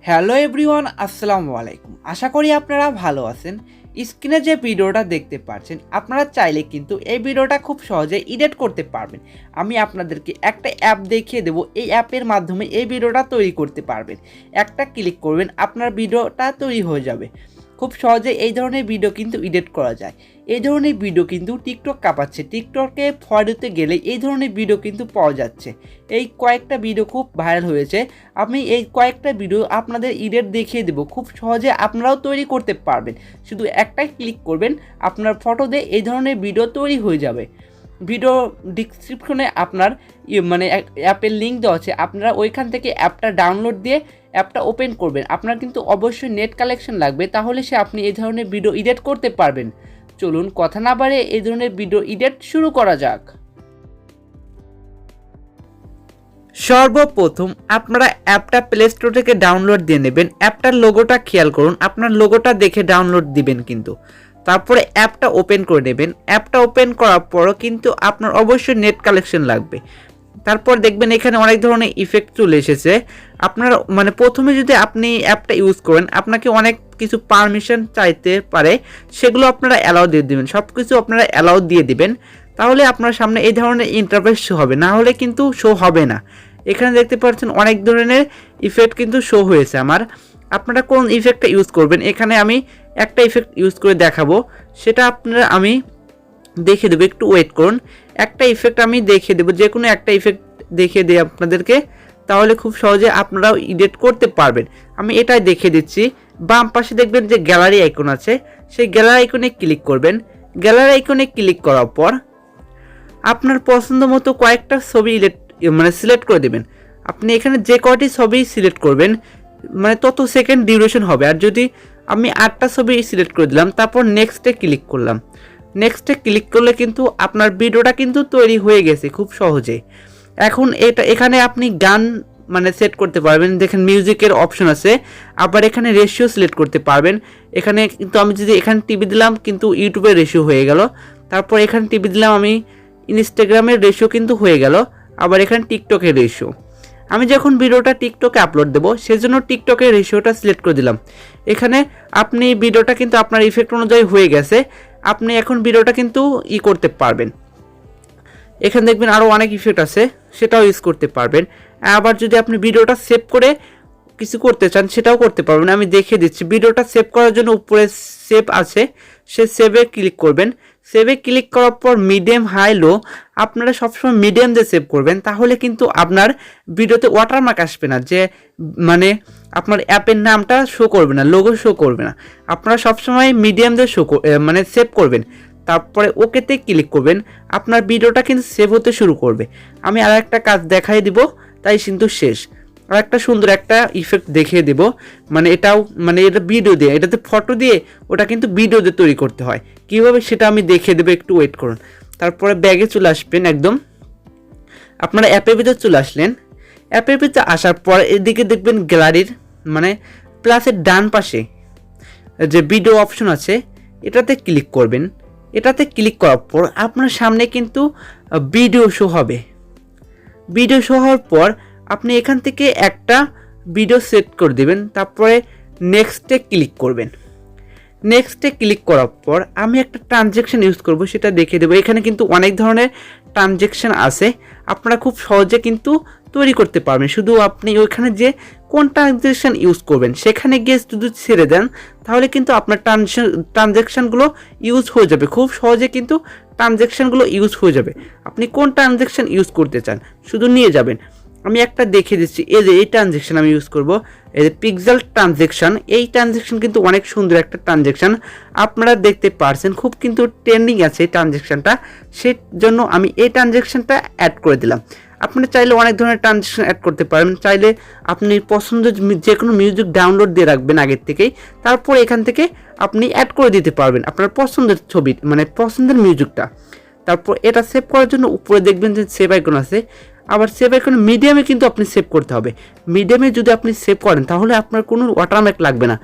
Hello everyone, আসসালামু আলাইকুম। আশা করি আপনারা ভালো আছেন। স্ক্রিনে যে ভিডিওটা দেখতে পাচ্ছেন, আপনারা চাইলে কিন্তু এই ভিডিওটা খুব সহজে এডিট করতে পারবেন। আমি আপনাদেরকে একটা অ্যাপ দেখিয়ে দেবো, এই অ্যাপের মাধ্যমে এই ভিডিওটা তৈরি করতে পারবেন। একটা ক্লিক করবেন, আপনার ভিডিওটা তৈরি হয়ে যাবে। খুব সহজে এই ধরনের ভিডিও কিন্তু এডিট করা যায়। এই ধরনের ভিডিও কিন্তু টিকটক কাঁপাচ্ছে। টিকটকে ফর ইউতে গেলে এই ধরনের ভিডিও কিন্তু পাওয়া যাচ্ছে। এই কয়েকটা ভিডিও খুব ভাইরাল হয়েছে। আমি এই কয়েকটা ভিডিও আপনাদের এডিট দেখিয়ে দেবো, খুব সহজে আপনারাও তৈরি করতে পারবেন। শুধু একটাই ক্লিক করবেন, আপনার ফটো দিয়ে এই ধরনের ভিডিও তৈরি হয়ে যাবে। ভিডিও ডিসক্রিপশনে আপনার অ্যাপের লিঙ্ক দেওয়া আছে, আপনারা ওইখান থেকে অ্যাপটা ডাউনলোড দিয়ে অ্যাপটা ওপেন করবেন। আপনার কিন্তু অবশ্যই নেট কালেকশন লাগবে, তাহলে আপনি এই ধরনের ভিডিও এডিট করতে পারবেন। চলুন কথা না বাড়িয়ে এই ধরনের ভিডিও এডিট শুরু করা যাক। সর্বপ্রথম আপনারা অ্যাপটা প্লে স্টোর থেকে ডাউনলোড দিয়ে নেবেন। অ্যাপটার লোগোটা খেয়াল করুন, আপনার লোগোটা দেখে ডাউনলোড দিবেন কিন্তু। তারপরে অ্যাপটা ওপেন করে নেবেন। অ্যাপটা ওপেন করার পরও কিন্তু আপনার অবশ্যই নেট কালেকশন লাগবে। তারপর দেখবেন এখানে অনেক ধরনের ইফেক্ট চলে এসেছে। আপনার প্রথমে যদি আপনি অ্যাপটা ইউজ করেন, আপনাকে অনেক কিছু পারমিশন চাইতে পারে, সেগুলো আপনারা অ্যালাউ দিয়ে দেবেন। সব কিছু আপনারা অ্যালাউ দিয়ে দিবেন, তাহলে আপনার সামনে এই ধরনের ইন্টারফেস শো হবে, না হলে কিন্তু শো হবে না। এখানে দেখতে পাচ্ছেন অনেক ধরনের ইফেক্ট কিন্তু শো হয়েছে আমার। আপনারা কোন ইফেক্টটা ইউজ করবেন, এখানে আমি একটা ইফেক্ট ইউজ করে দেখাবো, সেটা আমি দেখিয়ে দেবো। একটু ওয়েট করুন, একটা ইফেক্ট আমি দেখিয়ে দেবো, যে কোনো একটা ইফেক্ট দেখিয়ে দিই আপনাদেরকে, তাহলে খুব সহজে আপনারাও এডিট করতে পারবেন। আমি এটাই দেখিয়ে দিচ্ছি। বাম পাশে দেখবেন যে গ্যালারি আইকন আছে, সেই গ্যালারি আইকনে ক্লিক করবেন। গ্যালারি আইকনে ক্লিক করার পর আপনার পছন্দ মতো কয়েকটা ছবি সিলেক্ট করে দেবেন। আপনি এখানে যে কয়টি ছবি সিলেক্ট করবেন, তত সেকেন্ড ডিউরেশন হবে। আর যদি আমি 8টা ছবি সিলেক্ট করে দিলাম, তারপর নেক্সটে ক্লিক করলাম। নেক্সটে ক্লিক করলে কিন্তু আপনার ভিডিওটা কিন্তু তৈরি হয়ে গেছে খুব সহজে। এখন এখানে আপনি গান সেট করতে পারবেন। দেখেন মিউজিকের অপশন আছে, আবার এখানে রেশিও সিলেক্ট করতে পারবেন। এখানে কিন্তু আমি যদি এখানে টিপে দিলাম, কিন্তু ইউটিউবের রেশিও হয়ে গেল। তারপর এখানে টিপে দিলাম, আমি ইনস্টাগ্রামের রেশিও কিন্তু হয়ে গেল। আবার এখানে টিকটকের রেশিও, আমি যখন ভিডিওটা টিকটকে আপলোড দেবো, সেজন্য টিকটকের রেশিওটা সিলেক্ট করে দিলাম। এখানে আপনি ভিডিওটা কিন্তু আপনার ইফেক্ট অনুযায়ী হয়ে গেছে। আপনি এখন ভিডিওটা কিন্তু করতে পারবেন। এখানে দেখবেন আরও অনেক ইফেক্ট আছে, সেটাও ইউজ করতে পারবেন। আবার যদি আপনি ভিডিওটা সেভ করে কিছু করতে চান, সেটাও করতে পারবেন। আমি দেখিয়ে দিচ্ছি। ভিডিওটা সেভ করার জন্য উপরে সেভ আছে, সে সেভে ক্লিক করবেন। সেভে ক্লিক করার পর মিডিয়াম, হাই, লো, আপনারা সবসময় মিডিয়াম দিয়ে সেভ করবেন, তাহলে কিন্তু আপনার ভিডিওতে ওয়াটারমার্ক আসবে না, যে আপনার অ্যাপের নামটা শো করবে না, লোগো শো করবে না। আপনারা সবসময় মিডিয়াম দিয়ে সেভ করবেন। তারপরে ওকেতে ক্লিক করবেন, আপনার ভিডিওটা কিন্তু সেভ হতে শুরু করবে। আমি আর একটা কাজ দেখাই দিব, তাই কিন্তু শেষ। আর একটা সুন্দর একটা ইফেক্ট দেখিয়ে দেব, এটাও এটা ভিডিও দিয়ে, এটাতে ফটো দিয়ে, ওটা কিন্তু ভিডিও দিয়ে তৈরি করতে হয়। কীভাবে সেটা আমি দেখিয়ে দেবো, একটু ওয়েট করুন। তারপরে ব্যাগে চলে আসবেন, একদম আপনারা অ্যাপের ভিতরে চলে আসলেন। অ্যাপের ভিতরে আসার পর এদিকে দেখবেন গ্যালারির প্লাসের ডান পাশে যে ভিডিও অপশন আছে, এটাতে ক্লিক করবেন। এটাতে ক্লিক করার পর আপনার সামনে কিন্তু ভিডিও শো হবে। ভিডিও শো হওয়ার পর আপনি এখান থেকে একটা ভিডিও সেট করে দেবেন। তারপরে নেক্সটে ক্লিক করবেন। নেক্সটে ক্লিক করার পর আমি একটা ট্রানজ্যাকশন ইউজ করব, সেটা দেখিয়ে দেবো। এখানে কিন্তু অনেক ধরনের ট্রানজ্যাকশন আছে, আপনারা খুব সহজে কিন্তু তৈরি করতে পারবেন। শুধু আপনি ওইখানে যে কোন ট্রানজ্যাকশন ইউজ করবেন, সেখানে গিয়ে যদি ছেড়ে দেন, তাহলে কিন্তু আপনার ট্রানজ্যাকশানগুলো ইউজ হয়ে যাবে। খুব সহজে কিন্তু ট্রানজ্যাকশানগুলো ইউজ হয়ে যাবে। আপনি কোন ট্রানজ্যাকশন ইউজ করতে চান, শুধু নিয়ে যাবেন। আমি একটা দেখিয়ে দিচ্ছি। এই ট্রানজ্যাকশন আমি ইউজ করব, এই যে পিক্সেল ট্রানজ্যাকশন। এই ট্রানজ্যাকশন কিন্তু অনেক সুন্দর একটা ট্রানজ্যাকশন, আপনারা দেখতে পারছেন। খুব কিন্তু ট্রেন্ডিং আছে এই ট্রানজ্যাকশনটা, সেই জন্য আমি এই ট্রানজ্যাকশনটা অ্যাড করে দিলাম। আপনি চাইলে অনেক ধরনের ট্রানজ্যাকশন অ্যাড করতে পারবেন। চাইলে আপনি পছন্দের যে কোনো মিউজিক ডাউনলোড দিয়ে রাখবেন আগের থেকেই, তারপর এখান থেকে আপনি অ্যাড করে দিতে পারবেন আপনার পছন্দের ছবি, পছন্দের মিউজিকটা। তারপর এটা সেভ করার জন্য উপরে দেখবেন যে সেভ আইকন আছে। আবার সেভ আইকন মিডিয়ামে কিন্তু আপনি সেভ করতে হবে। মিডিয়ামে যদি আপনি সেভ করেন, তাহলে আপনার কোনো ওয়াটারমার্ক লাগবে না,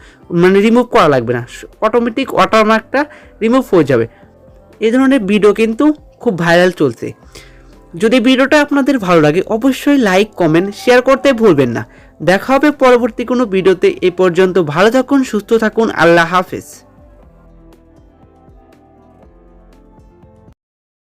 রিমুভ করা লাগবে না, অটোমেটিক ওয়াটারমার্কটা রিমুভ হয়ে যাবে। এই ধরনের ভিডিও কিন্তু খুব ভাইরাল চলছে। যদি ভিডিওটা আপনাদের ভালো লাগে, অবশ্যই লাইক, কমেন্ট, শেয়ার করতে ভুলবেন না। দেখা হবে পরবর্তী কোনো ভিডিওতে। এ পর্যন্ত ভালো থাকুন, সুস্থ থাকুন। আল্লাহ হাফেজ।